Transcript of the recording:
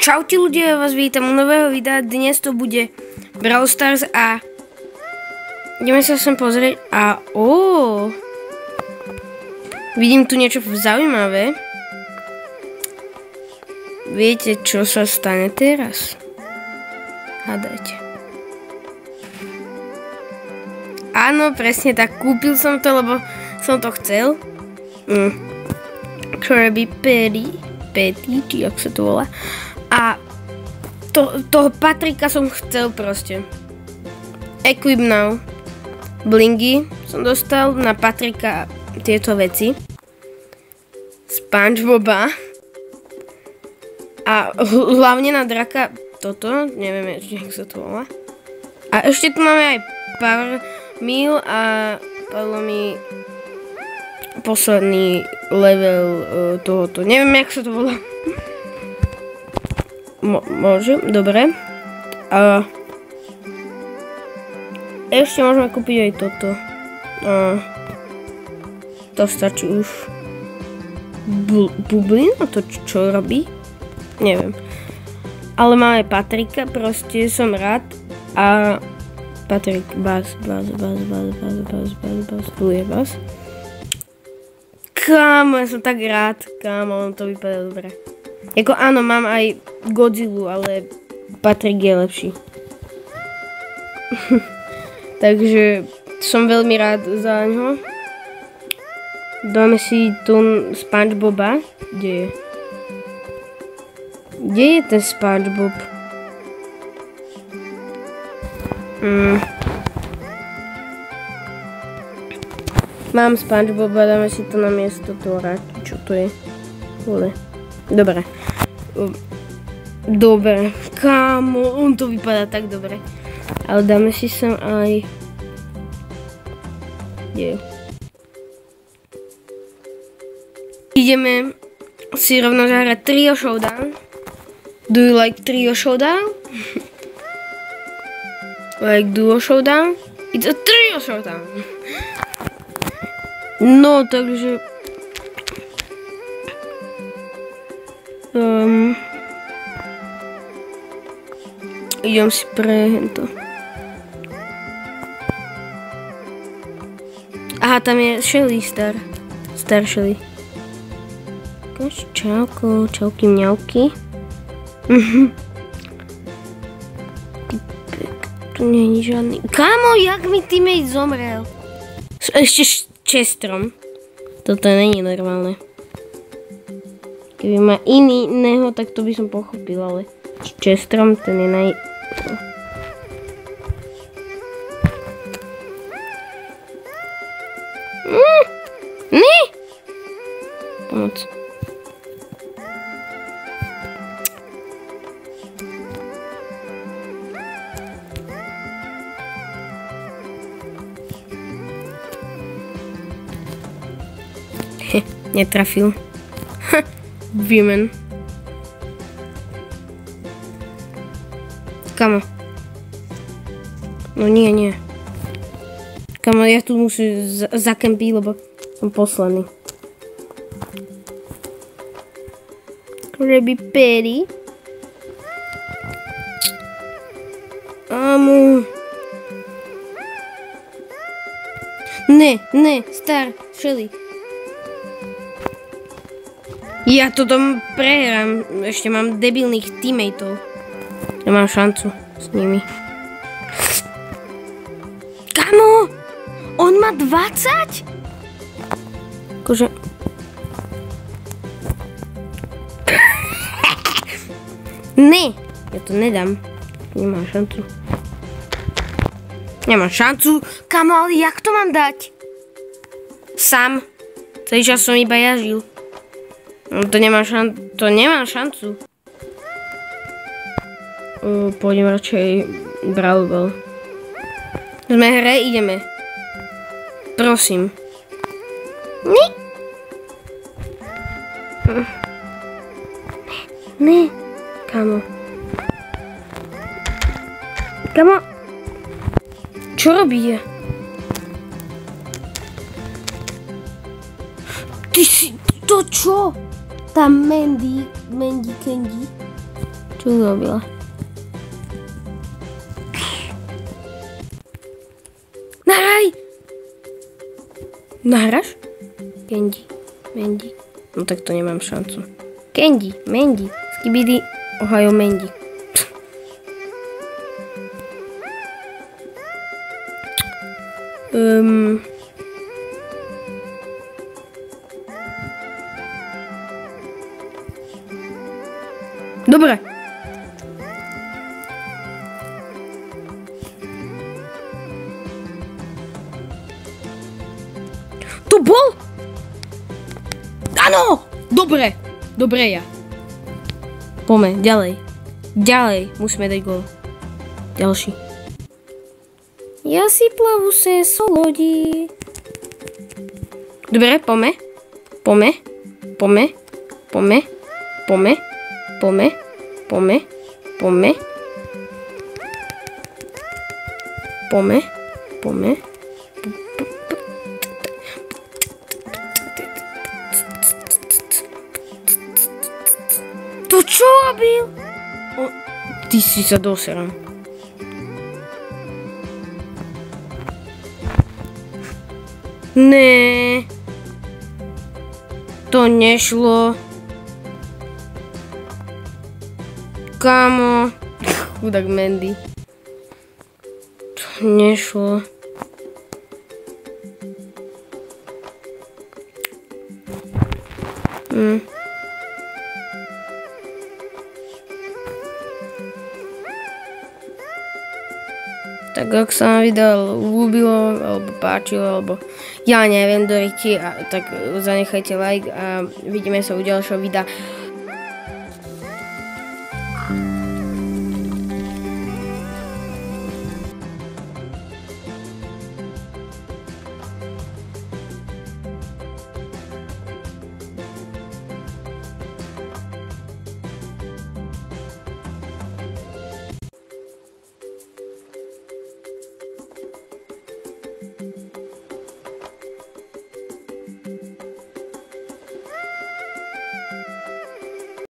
Čaute ľudia, ja vás vítam u nového videa. Dnes to bude Brawl Stars a ideme sa sem pozrieť a vidím tu niečo zaujímavé. Viete, čo sa stane teraz? Hádajte. Áno, presne tak, kúpil som to, lebo som to chcel. Krabby Patty, či jak sa to volá. A toho Patrika som chcel proste. Equip now. Blingy som dostal na Patrika tieto veci. SpongeBoba. A hlavne na draka toto, neviem, jak sa to volá. A ešte tu máme aj Power Meal a padlo mi posledný level tohoto. Neviem, jak sa to volá. Môžem, dobre. A ešte môžeme kúpiť aj toto. To stačí už. Bublina to čo robí? Neviem. Ale máme Patrika, proste som rád. A Patrik, bas, tu je bas. Kámo, ja som tak rád, kámo, to vypadá dobre. Jako áno, mám aj Godzillu, ale Patrik je lepší. Takže som veľmi rád za ňo. Dáme si tu SpongeBoba. Kde je? Kde je ten SpongeBob? Mám SpongeBoba, dáme si to na miesto Tora. Čo to je? Dobre. Dobre. Kámo, on to vypadá tak dobre. Ale dáme si sem aj... Kde? Ideme si rovno zahrať Trio Showdown. Do you like Trio Showdown? Like Duo Showdown? It's a Trio Showdown. No, takže... idem si pre hento. Aha, tam je Shelly Star Shelly. Čauko, čauky mňauky. Tu nie je žiadny. Kámo, jak mi teammate zomrel? Ešte Chestrom. Toto není normálne. Keby ma iného, tak to by som pochopil, ale Chestrom ten je Ne! Pomoc. Netrafil. Výmen. Kamo. No nie. Kamo, ja tu musím zakempiť, lebo som posledný. Krabby Patty. Ne, Star Shelly. Ja toto prehrám, ešte mám debilných teammateov. Nemám šancu s nimi. Kamo! On má 20? Akože... Ne! Ja to nedám. Nemám šancu. Kamo, ale jak to mám dať? Sám. Celý čas som iba ja žil. No to nemám šancu. Pôjdem radšej Brawl Ball. Sme v hre, ideme. Prosím. Ne. Kamo. Čo robí? Ty si... To čo? Tá Mandy Candy. Čo urobila? Nahraj! Nahraš? Candy, Mandy. No tak to nemám šancu. Candy, Mandy, skibidi, Ohio Mandy. Dobre. To bol? Áno! Dobre. Dobre ja. Poďme, ďalej. Ďalej. Musíme dať gól. Ďalší. Ja si plavu se solodí. Dobre, poďme. Poďme. Poďme. Poďme. Poďme. Poďme. Poďme. Poďme. Poďme. Poďme. To čo robil? Ty si sa doseral. Ne. To nešlo. Kámo. Chudák Mandy. To nešlo. Tak ak sa vám video ľúbilo, alebo páčilo, alebo ja neviem, tak zanechajte like a vidíme sa u ďalšieho videa.